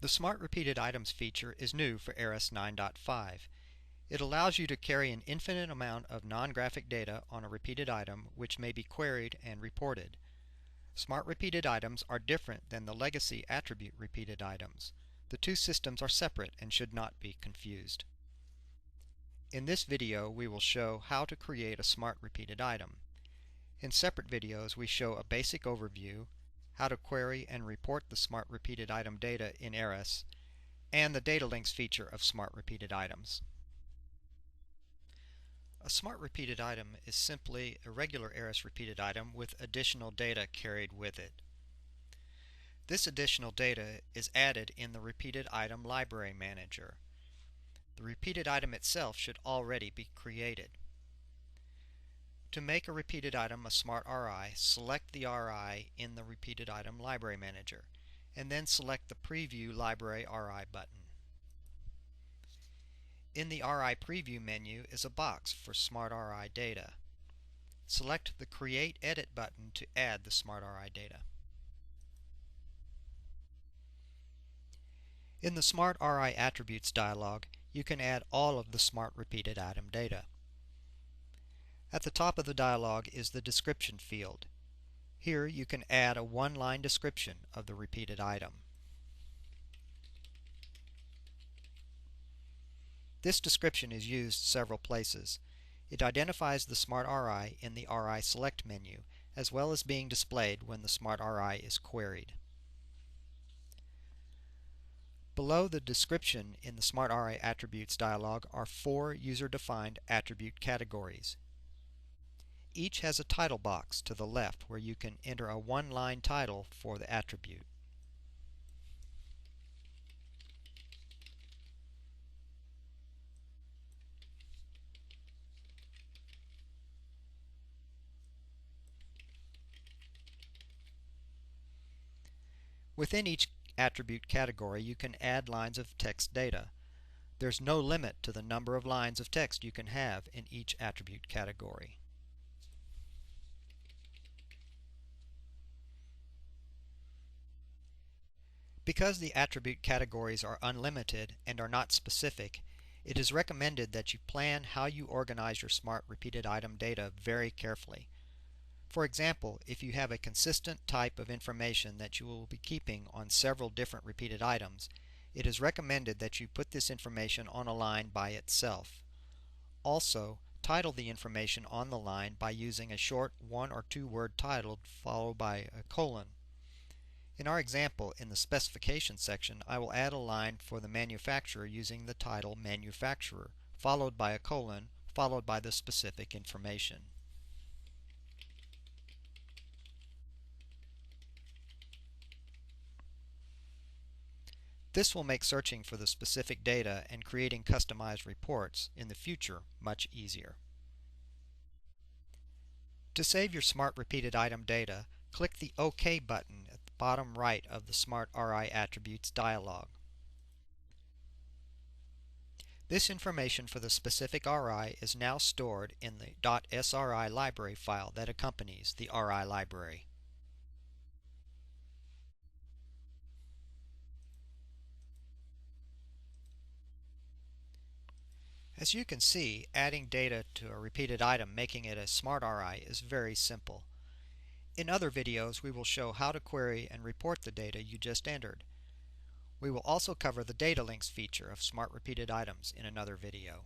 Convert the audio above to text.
The Smart Repeated Items feature is new for ARIS 9.5. It allows you to carry an infinite amount of non-graphic data on a repeated item which may be queried and reported. Smart Repeated Items are different than the legacy attribute repeated items. The two systems are separate and should not be confused. In this video, we will show how to create a Smart Repeated Item. In separate videos, we show a basic overview, how to query and report the Smart Repeated Item data in ARIS, and the Data Links feature of Smart Repeated Items. A Smart Repeated Item is simply a regular ARIS repeated item with additional data carried with it. This additional data is added in the Repeated Item Library Manager. The repeated item itself should already be created. To make a repeated item a Smart RI, select the RI in the Repeated Item Library Manager, and then select the Preview Library RI button. In the RI Preview menu is a box for Smart RI data. Select the Create Edit button to add the Smart RI data. In the Smart RI Attributes dialog, you can add all of the Smart Repeated Item data. At the top of the dialog is the Description field. Here you can add a one-line description of the repeated item. This description is used several places. It identifies the Smart RI in the RI Select menu, as well as being displayed when the Smart RI is queried. Below the description in the Smart RI Attributes dialog are 4 user-defined attribute categories. Each has a title box to the left where you can enter a one-line title for the attribute. Within each attribute category, you can add lines of text data. There's no limit to the number of lines of text you can have in each attribute category. Because the attribute categories are unlimited and are not specific, it is recommended that you plan how you organize your Smart Repeated Item data very carefully. For example, if you have a consistent type of information that you will be keeping on several different repeated items, it is recommended that you put this information on a line by itself. Also, title the information on the line by using a short 1 or 2 word title followed by a colon. In our example, in the specification section, I will add a line for the manufacturer using the title Manufacturer, followed by a colon, followed by the specific information. This will make searching for the specific data and creating customized reports in the future much easier. To save your Smart Repeated Item data, click the OK button at the bottom right of the Smart RI Attributes dialog. This information for the specific RI is now stored in the .sri library file that accompanies the RI library. As you can see, adding data to a repeated item, making it a Smart RI, is very simple. In other videos, we will show how to query and report the data you just entered. We will also cover the Data Links feature of Smart Repeated Items in another video.